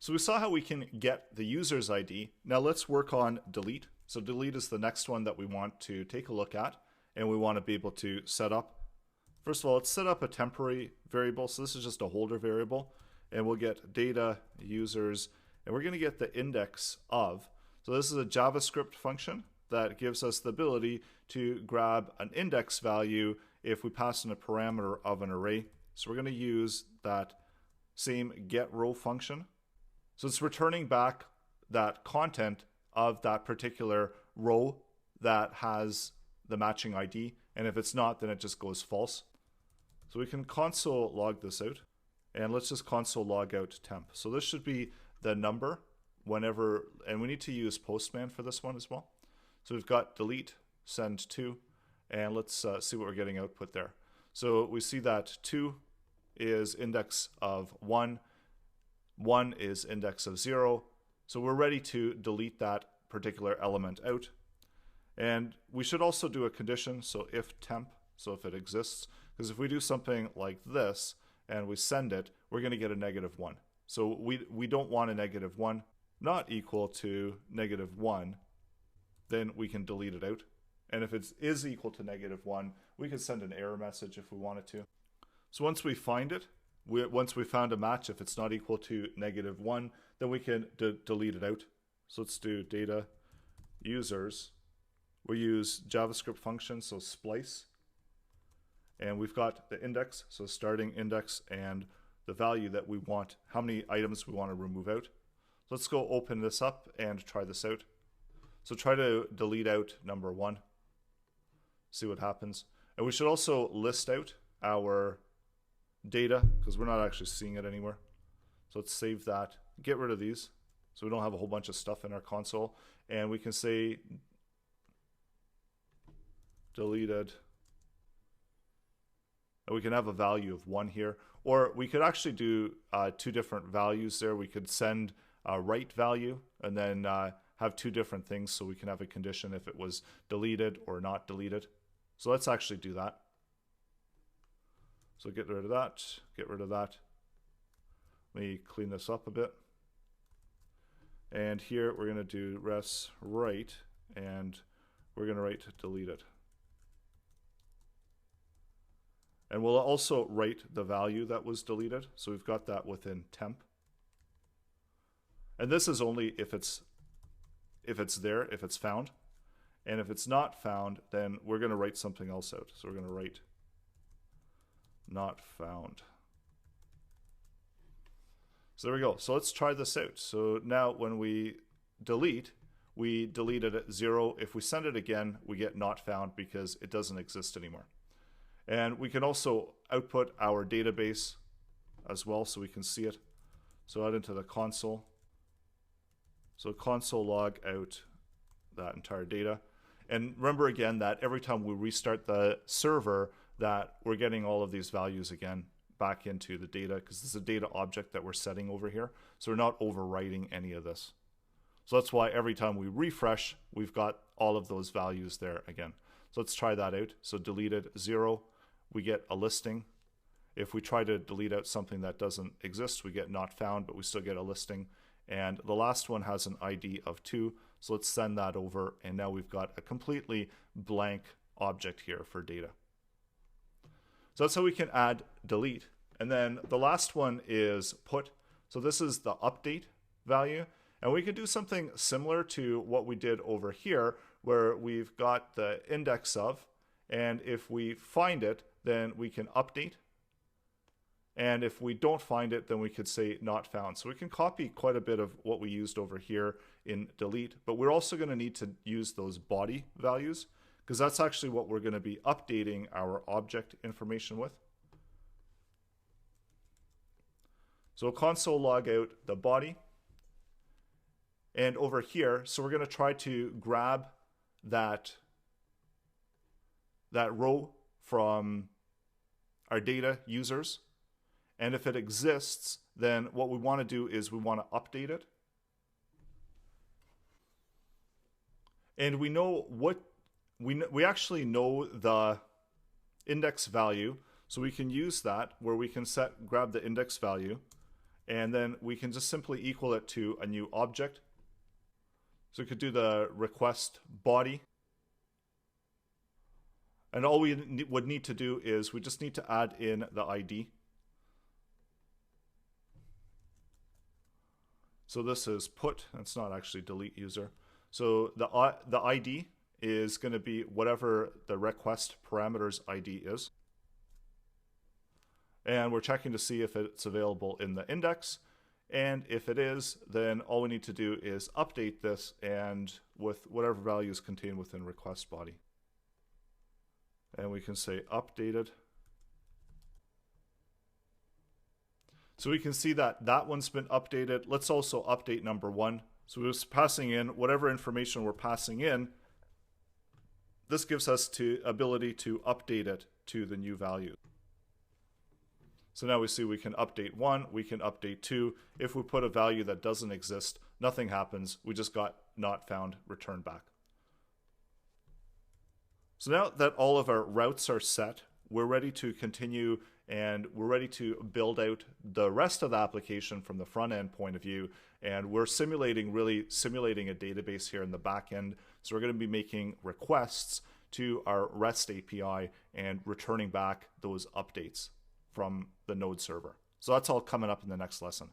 So we saw how we can get the user's ID. Now let's work on delete. So delete is the next one that we want to take a look at, and we want to be able to set up. First of all, let's set up a temporary variable. So this is just a holder variable, and we'll get data users, and we're going to get the index of. So this is a JavaScript function that gives us the ability to grab an index value if we pass in a parameter of an array. So we're going to use that same getRow function. So it's returning back that content of that particular row that has the matching ID, and if it's not, then it just goes false. So we can console log this out, and let's just console log out temp. So this should be the number whenever, and we need to use Postman for this one as well. So we've got delete, send to, and let's see what we're getting output there. So we see that 2 is index of 1, 1 is index of 0. So we're ready to delete that particular element out. And we should also do a condition, so if temp, so if it exists, because if we do something like this and we send it, we're going to get a -1. So we don't want a -1, not equal to -1, then we can delete it out. And if it is equal to -1, we can send an error message if we wanted to. So once we find it, once we found a match, if it's not equal to -1, then we can delete it out. So let's do data users. We use JavaScript function, so splice. And we've got the index, so starting index, and the value that we want, how many items we want to remove out. So let's go open this up and try this out. So try to delete out number 1. See what happens. And we should also list out our data because we're not actually seeing it anywhere. So let's save that, get rid of these so we don't have a whole bunch of stuff in our console, and we can say deleted, and we can have a value of 1 here, or we could actually do 2 different values there. We could send a write value and then have 2 different things, so we can have a condition if it was deleted or not deleted. So let's actually do that. So get rid of that, get rid of that. Let me clean this up a bit. And here we're going to do res write, and we're going to write deleted. And we'll also write the value that was deleted. So we've got that within temp. And this is only if it's there, if it's found. And if it's not found, then we're going to write something else out. So we're going to write not found. So there we go. So let's try this out. So now when we delete it at 0. If we send it again, we get not found because it doesn't exist anymore. And we can also output our database as well so we can see it. So out into the console. So console log out that entire data. And remember again that every time we restart the server, that we're getting all of these values again back into the data, because this is a data object that we're setting over here. So we're not overwriting any of this. So that's why every time we refresh, we've got all of those values there again. So let's try that out. So deleted 0, we get a listing. If we try to delete out something that doesn't exist, we get not found, but we still get a listing. And the last one has an ID of 2. So let's send that over. And now we've got a completely blank object here for data. So that's how we can add delete. And then the last one is put. So this is the update value. And we could do something similar to what we did over here, where we've got the index of, and if we find it, then we can update. And if we don't find it, then we could say not found. So we can copy quite a bit of what we used over here in delete, but we're also going to need to use those body values, because that's actually what we're going to be updating our object information with. So console log out the body. And over here, so we're going to try to grab that row from our data users. And if it exists, then what we want to do is we want to update it. And we know what we actually know the index value, so we can use that where we can grab the index value, and then we can just simply equal it to a new object. So we could do the request body. And all we would need to do is we just need to add in the ID. So this is put, it's not actually delete user. So the ID is going to be whatever the request parameters ID is. And we're checking to see if it's available in the index. And if it is, then all we need to do is update this and with whatever values contained within request body. And we can say updated. So we can see that that one's been updated. Let's also update number 1. So we're just passing in whatever information we're passing in. This gives us the ability to update it to the new value. So now we see we can update 1, we can update 2. If we put a value that doesn't exist, nothing happens. We just got not found returned back. So now that all of our routes are set, we're ready to continue and we're ready to build out the rest of the application from the front end point of view. And we're really simulating a database here in the back end. So we're going to be making requests to our REST API and returning back those updates from the node server. So that's all coming up in the next lesson.